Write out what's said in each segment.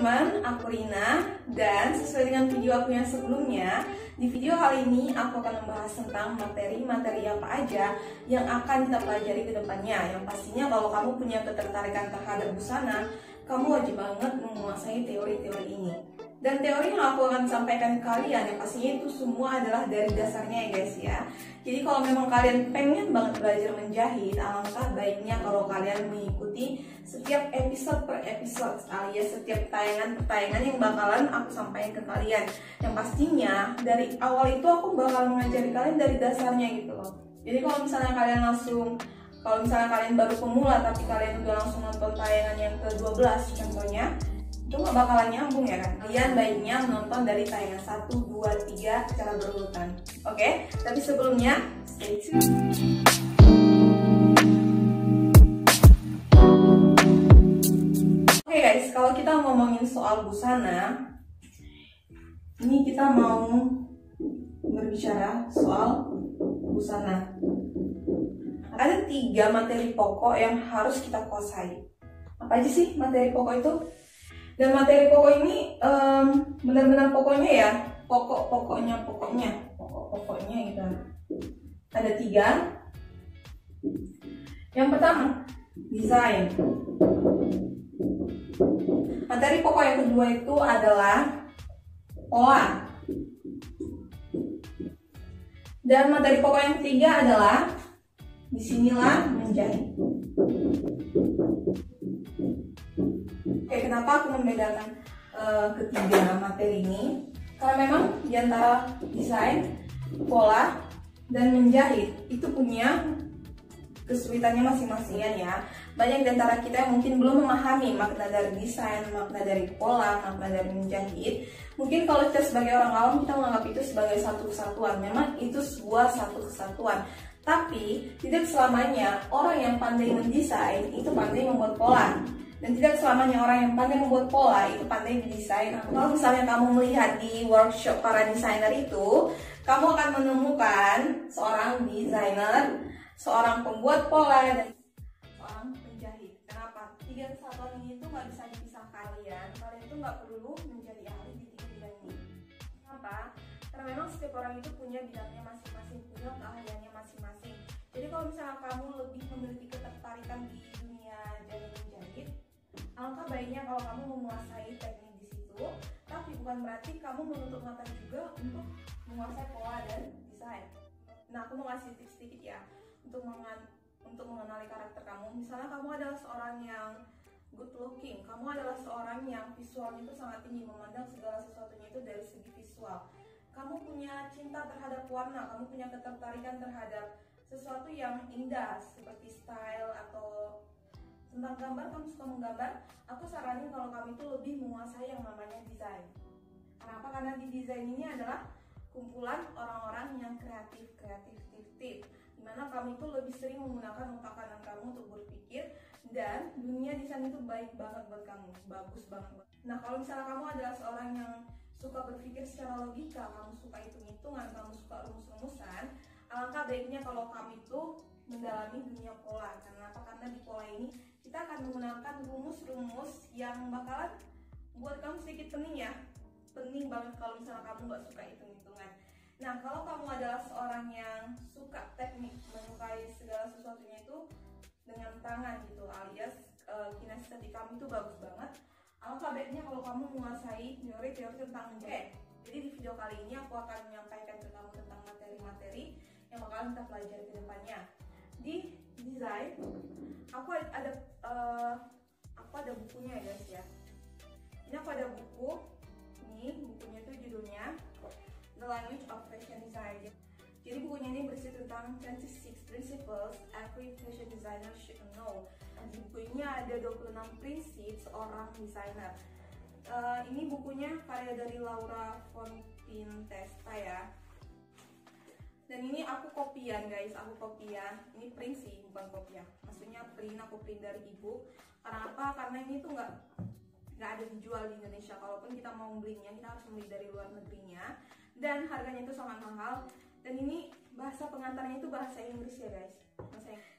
teman-teman, aku Rina, dan sesuai dengan video aku yang sebelumnya, di video kali ini aku akan membahas tentang materi-materi apa aja yang akan kita pelajari ke depannya. Yang pastinya kalau kamu punya ketertarikan terhadap busana, kamu wajib banget menguasai teori-teori ini. Dan teori yang aku akan sampaikan ke kalian, yang pastinya itu semua adalah dari dasarnya ya guys ya. Jadi kalau memang kalian pengen banget belajar menjahit, alangkah baiknya kalau kalian mengikuti setiap episode per episode alias setiap tayangan per tayangan yang bakalan aku sampaikan ke kalian. Yang pastinya dari awal itu aku bakal mengajari kalian dari dasarnya gitu loh. Jadi kalau misalnya kalian baru pemula tapi kalian udah langsung nonton tayangan yang ke-12 contohnya, itu nggak bakalan nyambung ya kan. Kalian baiknya menonton dari tayangan 1, 2, 3 secara berurutan. Oke? Tapi sebelumnya stay tune. Oke guys, kalau kita ngomongin soal busana, ini kita mau berbicara soal busana. Ada 3 materi pokok yang harus kita kuasai. Apa aja sih materi pokok itu? Dan materi pokok ini benar-benar pokoknya ya, pokoknya gitu. Ada 3. Yang pertama, desain. Materi pokok yang kedua itu adalah pola. Dan materi pokok yang ketiga adalah disinilah menjahit. Oke, kenapa aku membedakan ketiga materi ini? Karena memang diantara desain, pola, dan menjahit itu punya kesulitannya masing-masing ya. Banyak diantara kita yang mungkin belum memahami makna dari desain, makna dari pola, makna dari menjahit. Mungkin kalau kita sebagai orang awam kita menganggap itu sebagai satu kesatuan. Memang itu sebuah satu kesatuan. Tapi tidak selamanya orang yang pandai mendesain itu pandai membuat pola. Dan tidak selamanya orang yang pandai membuat pola itu pandai mendesain. Kalau misalnya kamu melihat di workshop para desainer itu, kamu akan menemukan seorang desainer, seorang pembuat pola, dan seorang penjahit. Kenapa? 3 kesatuan ini tuh nggak bisa dipisahkan kalian. Kalian itu nggak perlu menjadi ahli di 3 bidang ini. Kenapa? Karena memang setiap orang itu punya bidangnya masing-masing, punya keahliannya masing-masing. Jadi kalau misalnya kamu lebih memiliki ketertarikan di dunia jadi menjahit, alangkah baiknya kalau kamu menguasai teknik di situ. Tapi bukan berarti kamu menutup mata juga untuk menguasai pola dan desain. Nah, aku mau ngasih tips sedikit ya untuk mengenali karakter kamu. Misalnya kamu adalah seorang yang good looking, kamu adalah seorang yang visualnya itu sangat tinggi, memandang segala sesuatunya itu dari segi visual. Kamu punya cinta terhadap warna, kamu punya ketertarikan terhadap sesuatu yang indah seperti style atau tentang gambar, kamu suka menggambar, aku saranin kalau kamu itu lebih menguasai yang namanya desain. Kenapa? Karena di desain ini adalah kumpulan orang-orang yang kreatif, dimana kamu itu lebih sering menggunakan otak kanan kamu untuk berpikir, dan dunia desain itu baik banget buat kamu, bagus banget. Nah, kalau misalnya kamu adalah seorang yang suka berpikir secara logika, kamu suka hitung-hitungan, kamu suka rumus-rumusan, alangkah baiknya kalau kamu itu mendalami dunia pola. Kenapa? Karena di pola ini kita akan menggunakan rumus-rumus yang bakalan buat kamu sedikit pening ya. Pening banget kalau misalnya kamu nggak suka hitung-hitungan. Nah, kalau kamu adalah seorang yang suka teknik, menyukai segala sesuatunya itu dengan tangan gitu, alias kinestetik kamu itu bagus banget, alangkah baiknya kalau kamu menguasai teori-teori tentang menjahit. Jadi di video kali ini aku akan menyampaikan ke kamu tentang materi-materi yang bakalan kita pelajari ke depannya. Di desain, aku ada bukunya ya guys ya. Ini aku ada buku. Ini bukunya itu judulnya The Language of Fashion Design. Jadi bukunya ini berisi tentang 26 principles every fashion designer should know. Di buku ini ada 26 prinsip seorang desainer. Ini bukunya karya dari Laura Fontintesta ya. Dan ini aku kopian guys, Ini print sih, bukan kopian. Maksudnya aku print dari ibu. Karena apa? Karena ini tuh nggak ada dijual di Indonesia. Kalaupun kita mau belinya, kita harus membeli dari luar negerinya. Dan harganya itu sangat mahal. Dan ini bahasa pengantarnya itu bahasa Inggris ya guys.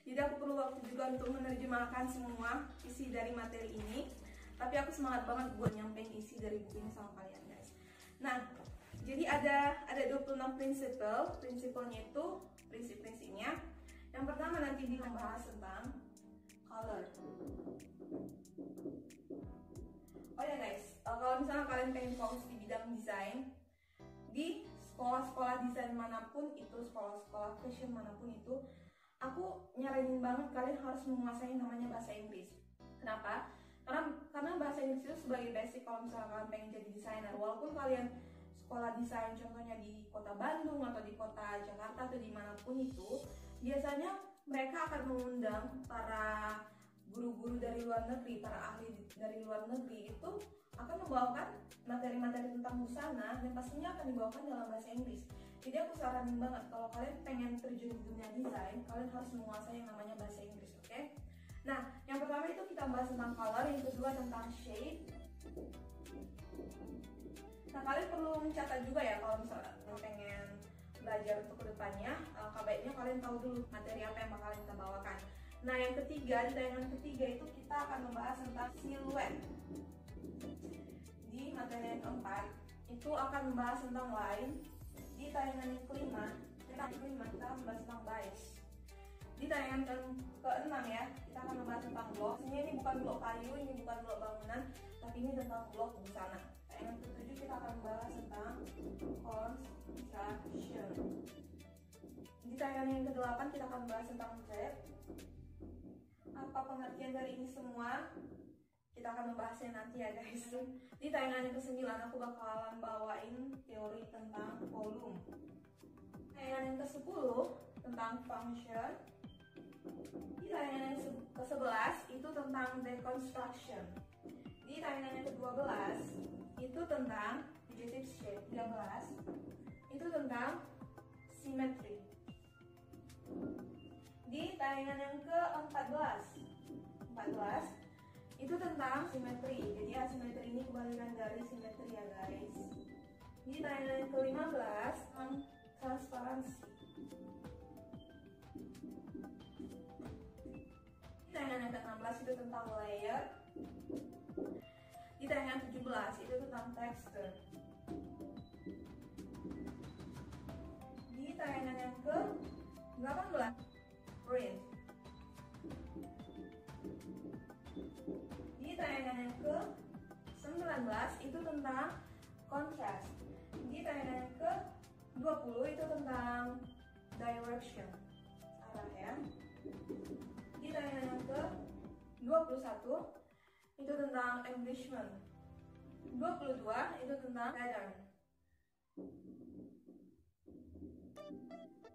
Jadi aku perlu waktu juga untuk menerjemahkan semua isi dari materi ini. Tapi aku semangat banget buat nyampein isi dari buku ini sama kalian guys. Nah, jadi ada 26 prinsipnya itu prinsip-prinsipnya. Yang pertama nanti dia membahas tentang color. Oh ya guys, kalau misalnya kalian pengen fokus di bidang desain, di sekolah-sekolah desain manapun itu, sekolah-sekolah fashion manapun itu, aku nyaranin banget kalian harus menguasai namanya bahasa Inggris. Kenapa? Karena bahasa Inggris itu sebagai basic kalau misalnya kalian pengen jadi desainer. Walaupun kalian sekolah desain contohnya di kota Bandung atau di kota Jakarta atau dimanapun itu, biasanya mereka akan mengundang para guru-guru dari luar negeri, para ahli dari luar negeri itu akan membawakan materi-materi tentang busana dan pastinya akan dibawakan dalam bahasa Inggris. Jadi aku saranin banget kalau kalian pengen terjun di dunia desain, kalian harus menguasai yang namanya bahasa Inggris, oke? Nah, yang pertama itu kita bahas tentang color, yang kedua tentang shade. Nah, kalian perlu mencatat juga ya kalau misalnya pengen belajar untuk kedepannya, baiknya kalian tahu dulu materi apa yang bakal kita bawakan. Nah, yang ketiga, di tayangan ketiga itu kita akan membahas tentang siluet. Di materi yang keempat itu akan membahas tentang line. Di tayangan yang kelima kita akan membahas tentang bias. Di tayangan keenam ya, kita akan membahas tentang blok. Ini bukan blok kayu, ini bukan blok bangunan, tapi ini tentang blok busana. Tayangan ketujuh kita akan membahas tentang construction. Di tayangan yang ke-8 kita akan membahas tentang thread. Apa pengertian dari ini semua? Kita akan membahasnya nanti ya guys. Di tayangan yang ke-9 aku bakalan bawain teori tentang volume. Tayangan yang ke-10 tentang function. Di tayangan yang ke-11 itu tentang deconstruction. Di tayangan yang ke-12 itu tentang adjective shape. 13 itu tentang symmetry. Di tayangan yang ke-14 itu tentang simetri. Jadi asimetri ini kebalikan dari simetri ya guys. Di tayangan yang ke-15 tentang transparansi. Di tayangan yang ke-16 itu tentang layer. Di tayangan 17 itu tentang texture. Di tayangan yang ke-18 print. Di tayangan yang ke-19 itu tentang contrast. Di tayangan yang ke-20 itu tentang direction, arah ya. Di tayangan yang ke-21 itu tentang embellishment. 22 itu tentang pattern.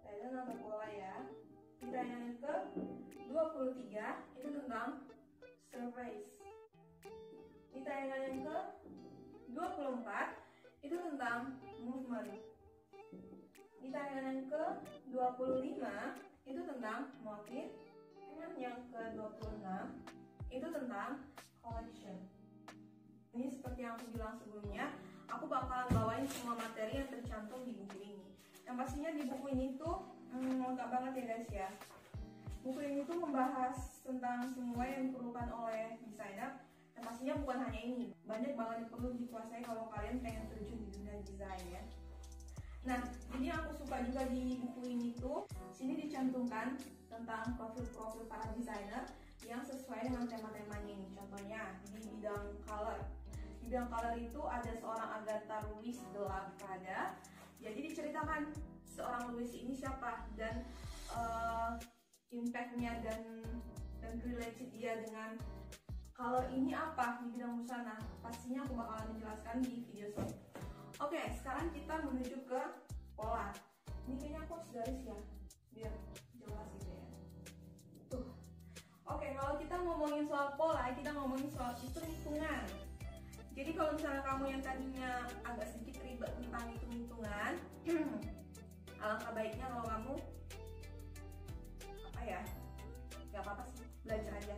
Pattern atau pola ya. Di tayangan yang ke-23 itu tentang surface. Di tayangan yang ke-24 itu tentang movement. Di tayangan yang ke-25 itu tentang motif. Yang ke-26 itu tentang collection. Ini seperti yang aku bilang sebelumnya, aku bakalan bawain semua materi yang tercantum di buku ini. Yang pastinya di buku ini tuh lengkap banget ya guys ya. Buku ini tuh membahas tentang semua yang diperlukan oleh desainer. Dan pastinya bukan hanya ini, banyak banget yang perlu dikuasai kalau kalian pengen terjun di dunia desain ya. Nah, jadi yang aku suka juga di buku ini tuh, sini dicantumkan tentang profil-profil para desainer yang sesuai dengan tema-temanya ini. Contohnya di bidang color. Di bidang color itu ada seorang Agatha Ruiz de la Prada. Jadi diceritakan seorang Louis ini siapa dan impact-nya dan related dia dengan color ini apa di bidang busana. Pastinya aku bakalan menjelaskan di video selanjutnya. Oke, sekarang kita menuju ke pola. Ini kayaknya aku harus garis ya, biar jelas gitu ya. Tuh. Oke, kalau kita ngomongin soal pola, kita ngomongin soal hitung-hitungan. Jadi kalau misalnya kamu yang tadinya agak sedikit ribet tentang hitung-hitungan, alangkah baiknya kalau kamu gak apa-apa sih, belajar aja.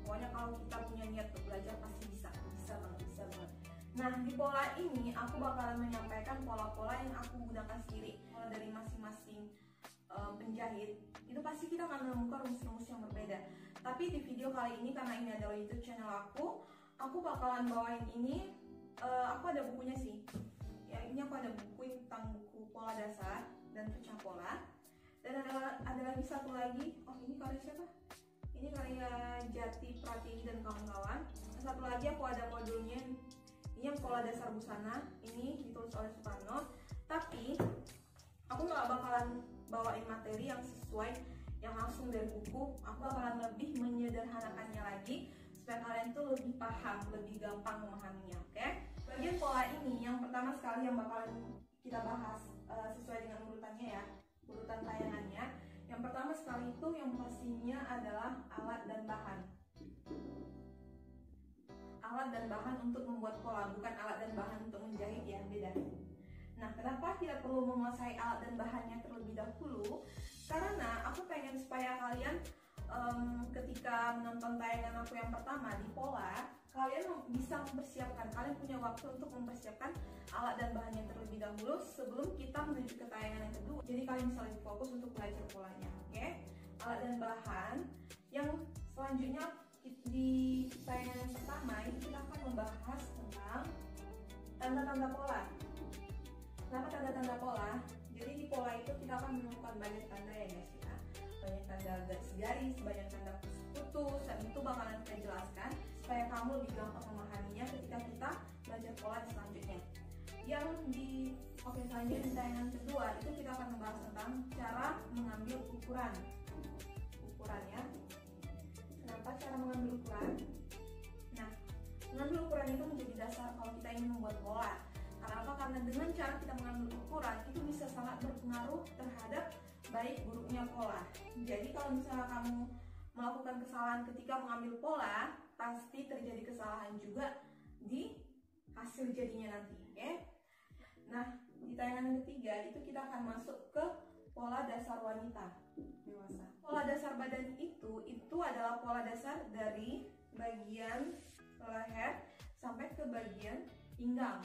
Pokoknya kalau kita punya niat untuk belajar pasti bisa banget. Nah, di pola ini aku bakalan menyampaikan pola-pola yang aku gunakan sendiri. Mulai dari masing-masing penjahit, itu pasti kita akan menemukan rumus-rumus yang berbeda. Tapi di video kali ini, karena ini adalah YouTube channel aku aku bakalan bawain ini, aku ada bukunya sih ya, ini aku ada buku tentang buku pola dasar dan pecah pola. Dan ada lagi satu lagi, oh ini karya siapa? Ini karya Jati Pratiwi dan kawan-kawan. Satu lagi aku ada modulnya, ini yang pola dasar busana, ini ditulis oleh Sukarno. Tapi aku nggak bakalan bawain materi yang sesuai yang langsung dari buku, aku bakalan lebih menyederhanakannya lagi supaya kalian tuh lebih paham, lebih gampang memahaminya, oke? Bagian pola ini yang pertama sekali yang bakalan kita bahas sesuai dengan urutannya ya, urutan tayangannya. Yang pertama sekali itu yang pastinya adalah alat dan bahan. Alat dan bahan untuk membuat pola, bukan alat dan bahan untuk menjahit ya, beda. Nah, kenapa tidak perlu menguasai alat dan bahannya terlebih dahulu? Karena aku pengen supaya kalian ketika menonton tayangan aku yang pertama di pola, kalian bisa mempersiapkan, kalian punya waktu untuk mempersiapkan alat dan bahannya terlebih dahulu sebelum kita menuju ke tayangan yang kedua. Jadi kalian bisa lebih fokus untuk belajar polanya, oke? Alat dan bahan yang selanjutnya di tayangan yang pertama ini kita akan membahas tentang tanda-tanda pola. Kenapa tanda-tanda pola? Jadi di pola itu kita akan menemukan banyak tanda ya guys ya. Banyak tanda garis-garis, banyak tanda putus, dan itu bakalan saya jelaskan supaya kamu lebih gampang memahaminya ketika kita belajar pola selanjutnya. Yang selanjutnya di tayangan kedua itu kita akan membahas tentang cara mengambil ukuran. Ukurannya. Kenapa cara mengambil ukuran? Nah, mengambil ukuran itu menjadi dasar kalau kita ingin membuat pola. Karena apa? Karena dengan cara kita mengambil ukuran itu bisa sangat berpengaruh terhadap baik buruknya pola. Jadi kalau misalnya kamu melakukan kesalahan ketika mengambil pola, pasti terjadi kesalahan juga di hasil jadinya nanti, oke? Nah, di tayangan yang ketiga itu kita akan masuk ke pola dasar wanita dewasa. Pola dasar badan itu adalah pola dasar dari bagian leher sampai ke bagian pinggang.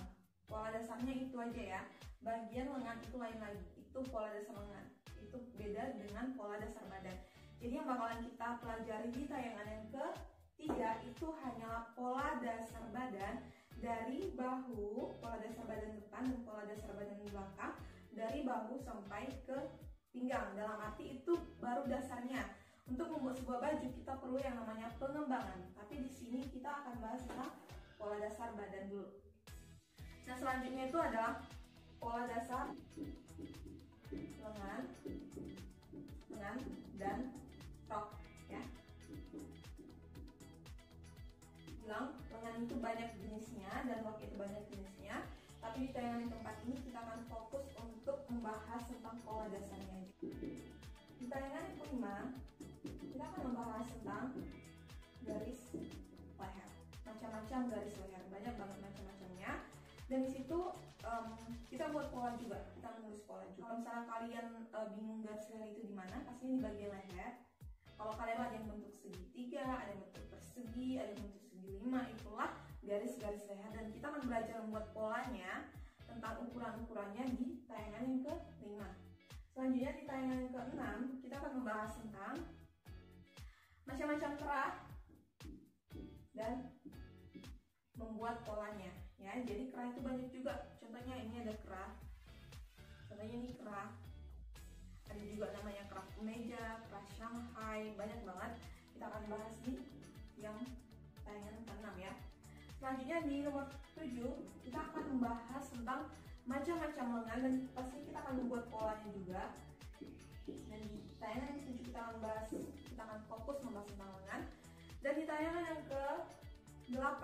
Pola dasarnya itu aja ya. Bagian lengan itu lain lagi. Itu pola dasar lengan. Itu beda dengan pola dasar badan. Jadi yang bakalan kita pelajari di tayangan yang ketiga itu hanyalah pola dasar badan dari bahu, pola dasar badan depan dan pola dasar badan belakang, dari bahu sampai ke pinggang. Dalam arti itu baru dasarnya. Untuk membuat sebuah baju kita perlu yang namanya pengembangan. Tapi di sini kita akan bahas tentang pola dasar badan dulu. Nah, selanjutnya itu adalah pola dasar lengan dan rok ya. Bilang lengan itu banyak jenisnya dan rok itu banyak jenisnya, tapi di tayangan yang keempat ini kita akan fokus untuk membahas tentang pola dasarnya. Di tayangan yang kelima kita akan membahas tentang garis leher, macam-macam garis leher, banyak banget macam-macamnya. Dan di situ kita buat pola juga, kita menulis pola juga. Kalau misalnya kalian bingung garis leher itu di mana, pastinya di bagian leher. Kalau kalian ada yang bentuk segitiga, ada yang bentuk persegi, ada yang bentuk segi lima, itulah garis-garis leher. Dan kita akan belajar membuat polanya tentang ukuran-ukurannya di tayangan yang ke-5. Selanjutnya di tayangan yang ke-6 kita akan membahas tentang macam-macam kerah dan membuat polanya ya. Jadi kerah itu banyak juga, contohnya ini ada kerah, contohnya ini kerah, ada juga namanya kerah kemeja, kerah Shanghai, banyak banget. Kita akan bahas di yang tayangan ke-6 ya. Selanjutnya di nomor 7 kita akan membahas tentang macam-macam lengan dan pasti kita akan membuat polanya juga. Dan di tayangan yang ke-7 kita akan fokus membahas tentang lengan. Dan di tayangan yang ke-8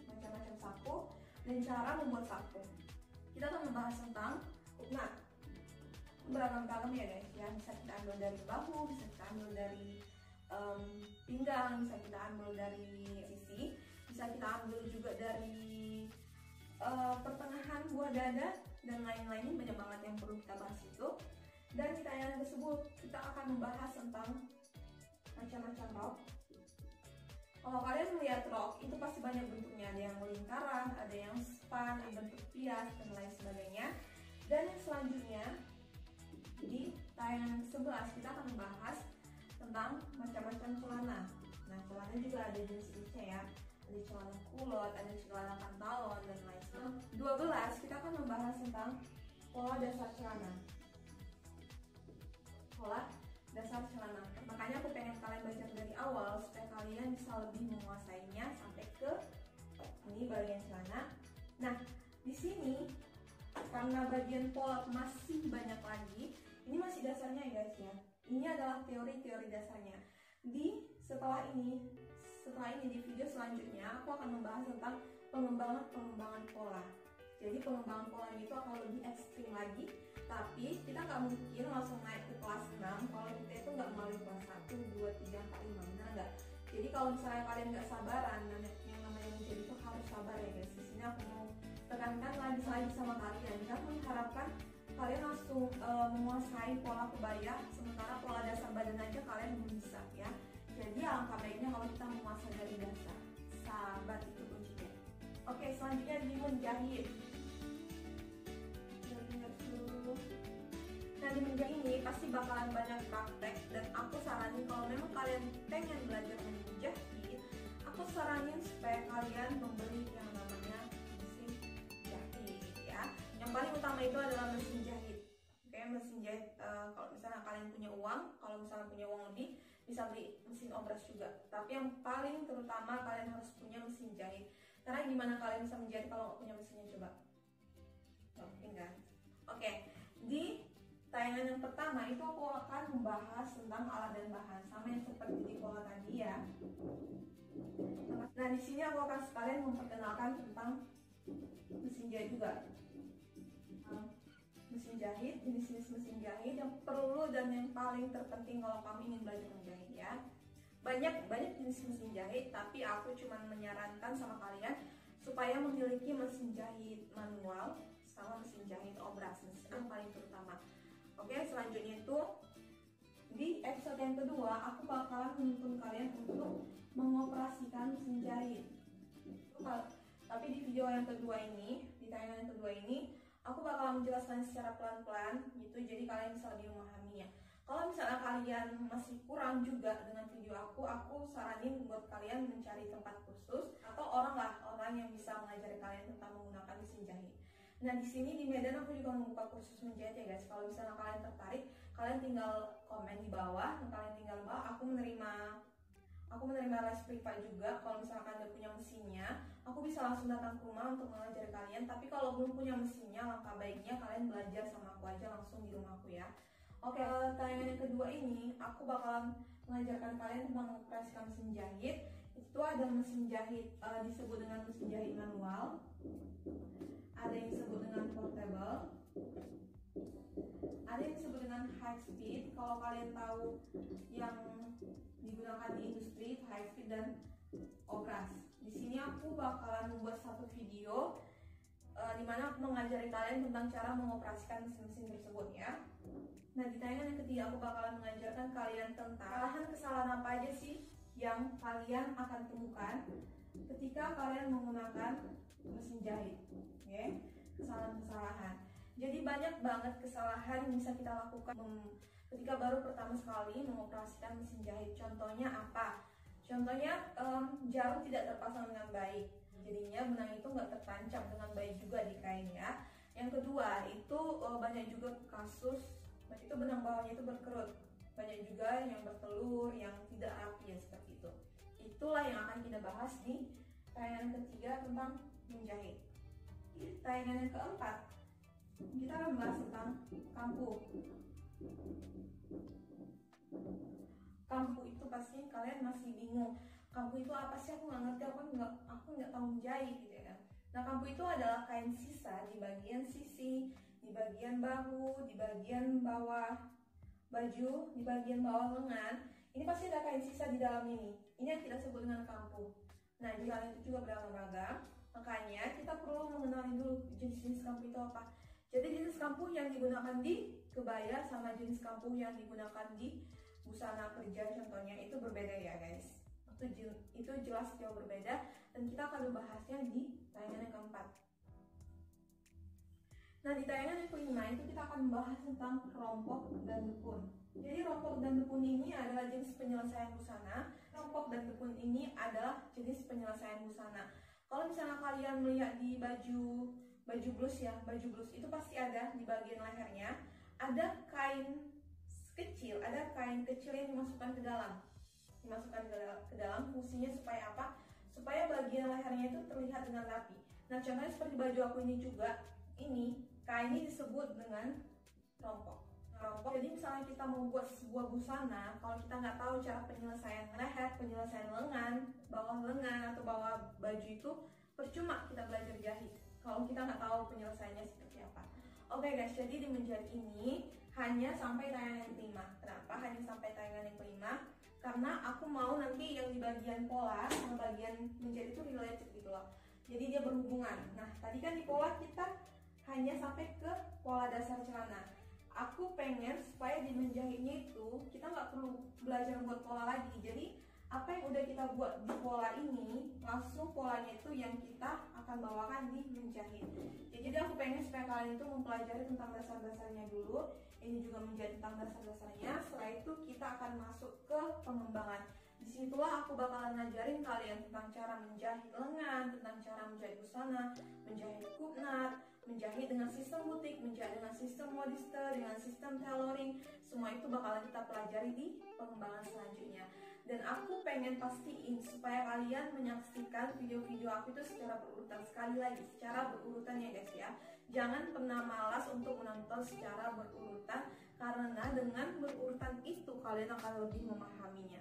macam-macam saku dan cara membuat saku. Kita akan membahas tentang uknat. Beragam-ragam ya guys ya, bisa kita ambil dari bahu, bisa kita ambil dari pinggang, bisa kita ambil dari sisi, bisa kita ambil juga dari pertengahan buah dada dan lain-lain, banyak banget yang perlu kita bahas itu. Dan di tayangan tersebut kita akan membahas tentang macam-macam rok. Kalau kalian melihat rok itu pasti banyak bentuknya, ada yang lingkaran, ada yang span, ada bentuk pias dan lain sebagainya. Dan yang selanjutnya di tayangan ke-11 kita akan membahas tentang macam-macam celana. Nah, celana juga ada jenis-jenisnya ya. ada celana kulot, ada celana pantalon, dan lain sebagainya. 12 kita akan membahas tentang pola dasar celana. Pola dasar celana. Makanya aku pengen kalian belajar dari awal supaya kalian bisa lebih menguasainya sampai ke ini bagian celana. Nah, di sini karena bagian pola masih banyak lagi, ini masih dasarnya ya guys ya. Ini adalah teori-teori dasarnya. Setelah ini di video selanjutnya aku akan membahas tentang pengembangan pola. Jadi pengembangan polanya itu akan lebih ekstrim lagi, tapi kita nggak mungkin langsung naik ke kelas 6 kalau kita itu nggak melalui kelas 1, 2, 3, 4, 5, benar nggak? Jadi kalau misalnya kalian nggak sabaran, dan yang namanya menjadi itu harus sabar ya guys. Di sini aku mau tekankan lagi sama kalian, jangan mengharapkan kalian langsung menguasai pola kebaya, sementara pola dasar badan aja kalian belum bisa ya. Jadi alangkah baiknya kalau kita menguasai dari dasar. Sabar itu kuncinya. Oke, selanjutnya di menjahit. Nah, di menjahit ini pasti bakalan banyak praktek, dan aku saranin kalau memang kalian pengen belajar menjahit, aku saranin supaya kalian membeli yang namanya mesin jahit ya. Yang paling utama itu adalah mesin jahit. Oke, mesin jahit kalau misalnya kalian punya uang, kalau misalnya punya uang lebih bisa beli mesin obras juga. Tapi yang paling terutama kalian harus punya mesin jahit. Karena gimana kalian bisa menjahit kalau nggak punya mesinnya, coba? Nggak mungkin kan? Oke, di tayangan yang pertama itu aku akan membahas tentang alat dan bahan, sama yang seperti di pola tadi ya. Nah, di sini aku akan sekalian memperkenalkan tentang mesin jahit juga. Mesin jahit, jenis-jenis mesin jahit yang perlu dan yang paling terpenting kalau kamu ingin belajar menjahit ya. Banyak jenis mesin jahit, tapi aku cuma menyarankan sama kalian supaya memiliki mesin jahit manual sama mesin jahit obras, yang paling terutama. Oke, selanjutnya itu di episode yang kedua aku bakalan menuntun kalian untuk mengoperasikan mesin jahit. Tapi di video yang kedua ini, di tayangan yang kedua ini, aku bakalan menjelaskan secara pelan-pelan gitu, jadi kalian bisa lebih memahaminya. Kalau misalnya kalian masih kurang juga dengan video aku saranin buat kalian mencari tempat khusus atau orang yang bisa mengajari kalian tentang menggunakan mesin jahit. Nah, di sini di Medan aku juga membuka kursus menjahit ya guys. Kalau misalnya kalian tertarik, kalian tinggal komen di bawah. Aku menerima les privat juga. Kalau misalnya kalian udah punya mesinnya, aku bisa langsung datang ke rumah untuk mengajari kalian. Tapi kalau belum punya mesinnya, langkah baiknya kalian belajar sama aku aja langsung di rumahku ya. Oke, tayangan yang kedua ini aku bakalan mengajarkan kalian tentang mengoperasikan mesin jahit. Itu ada mesin jahit disebut dengan mesin jahit manual, ada yang disebut dengan portable, ada yang disebut dengan high speed. Kalau kalian tahu yang digunakan di industri high speed dan obras. Di sini aku bakalan membuat satu video dimana aku mengajari kalian tentang cara mengoperasikan mesin-mesin tersebut ya. Nah, di tayangan yang ketiga aku bakalan mengajarkan kalian tentang kesalahan apa aja sih yang kalian akan temukan ketika kalian menggunakan mesin jahit. Oke, kesalahan-kesalahan. Jadi banyak banget kesalahan yang bisa kita lakukan ketika baru pertama sekali mengoperasikan mesin jahit. Contohnya apa? Contohnya jarum tidak terpasang dengan baik, jadinya benang itu nggak tertancap dengan baik juga di kain ya. Yang kedua itu banyak juga kasus itu benang bawahnya itu berkerut, banyak juga yang bertelur, yang tidak rapi ya, seperti itu. Itulah yang akan kita bahas di tayangan ketiga tentang menjahit. Tayangan yang keempat kita akan membahas tentang kampu. Kampu itu pasti kalian masih bingung. Kampu itu apa sih? Aku nggak ngerti. Aku nggak tahu menjahit gitu ya. Nah, kampu itu adalah kain sisa di bagian sisi, di bagian bahu, di bagian bawah baju, di bagian bawah lengan. Ini pasti ada kain sisa di dalam ini. Ini yang kita sebut dengan kampu. Nah, di dalam itu juga beragam-ragam. Makanya kita perlu mengenali dulu jenis-jenis kampu itu apa. Jadi jenis kampu yang digunakan di kebaya sama jenis kampu yang digunakan di busana kerja contohnya itu berbeda ya guys. Itu jelas jauh berbeda, dan kita akan membahasnya di tayangan yang keempat. Nah, di tayangan yang kelima itu kita akan membahas tentang rompok dan depun. Jadi rompok dan depun ini adalah jenis penyelesaian busana. rompok dan tekun ini adalah jenis penyelesaian busana. Kalau misalnya kalian melihat di baju blus ya, baju blus itu pasti ada di bagian lehernya ada kain kecil, yang dimasukkan ke dalam. Fungsinya supaya apa? Supaya bagian lehernya itu terlihat dengan rapi. Nah, contohnya seperti baju aku ini juga, ini kain ini disebut dengan rompok. Jadi misalnya kita mau buat sebuah busana, kalau kita nggak tahu cara penyelesaian leher, penyelesaian lengan, atau bawah baju itu, percuma kita belajar jahit kalau kita nggak tahu penyelesaiannya seperti apa. Oke guys, jadi di menjahit ini hanya sampai tayangan yang kelima. Kenapa hanya sampai tayangan yang kelima? Karena aku mau nanti yang di bagian pola sama bagian menjahit itu related gitu loh. Jadi dia berhubungan. Nah, tadi kan di pola kita hanya sampai ke pola dasar celana. Aku pengen supaya di menjahitnya itu kita nggak perlu belajar buat pola lagi. Jadi apa yang udah kita buat di pola ini, langsung polanya itu yang kita akan bawakan di menjahit. Jadi aku pengen supaya kalian itu mempelajari tentang dasar-dasarnya dulu. Ini juga menjadi tentang dasar-dasarnya. Setelah itu kita akan masuk ke pengembangan. Disitulah aku bakalan ngajarin kalian tentang cara menjahit lengan, tentang cara menjahit busana, menjahit kupnat, menjahit dengan sistem butik, menjahit dengan sistem modiste, dengan sistem tailoring. Semua itu bakalan kita pelajari di pengembangan selanjutnya. Dan aku pengen pastiin supaya kalian menyaksikan video-video aku itu secara berurutan. Sekali lagi, secara berurutan ya guys ya. Jangan pernah malas untuk menonton secara berurutan, karena dengan berurutan itu kalian akan lebih memahaminya.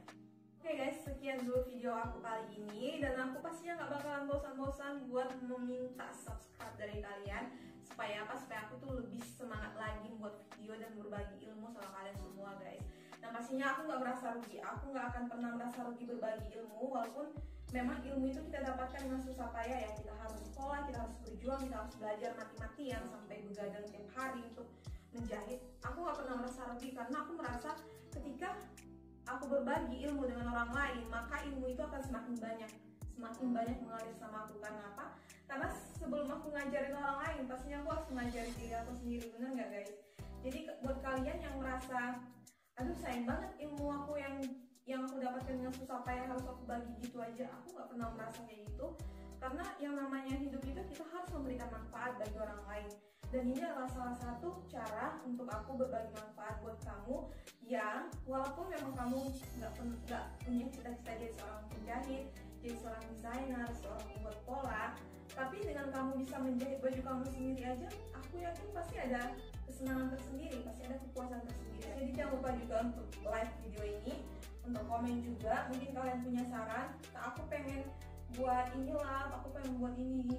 Oke guys, sekian dulu video aku kali ini, dan aku pastinya gak bakalan bosan-bosan buat meminta subscribe dari kalian supaya apa? Supaya aku tuh lebih semangat lagi buat video dan berbagi ilmu sama kalian semua guys. Nah, pastinya aku gak merasa rugi, aku gak akan pernah merasa rugi berbagi ilmu, walaupun memang ilmu itu kita dapatkan dengan susah payah ya. Kita harus sekolah, kita harus berjuang, kita harus belajar mati-matian sampai begadang tiap hari untuk menjahit. Aku gak pernah merasa rugi karena aku merasa ketika aku berbagi ilmu dengan orang lain, maka ilmu itu akan semakin banyak mengalir sama aku. Karena apa? Karena sebelum aku ngajarin orang lain, pastinya aku harus ngajarin diri aku sendiri, bener nggak guys? Jadi buat kalian yang merasa, aduh sayang banget ilmu aku yang aku dapatkan dengan susah payah harus aku bagi gitu aja, aku nggak pernah merasa kayak gitu. Karena yang namanya hidup itu kita harus memberikan manfaat bagi orang lain. Dan ini adalah salah satu cara untuk aku berbagi manfaat buat kamu yang walaupun memang kamu nggak punya cita-cita jadi seorang penjahit, jadi seorang desainer, seorang pembuat pola, tapi dengan kamu bisa menjahit baju kamu sendiri aja, aku yakin pasti ada kesenangan tersendiri, pasti ada kepuasan tersendiri. Jadi jangan lupa juga untuk like video ini, untuk komen juga. Mungkin kalian punya saran, nah, aku pengen buat inilah, aku pengen buat ini,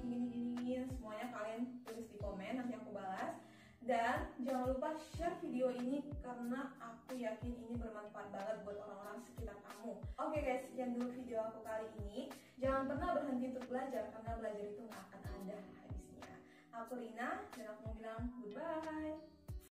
semuanya kalian tulis di komen, nanti aku balas. Dan jangan lupa share video ini karena aku yakin ini bermanfaat banget buat orang-orang sekitar kamu. Oke guys, sekian dulu video aku kali ini. Jangan pernah berhenti untuk belajar, karena belajar itu gak akan ada habisnya. Aku Rina, dan aku mau bilang goodbye.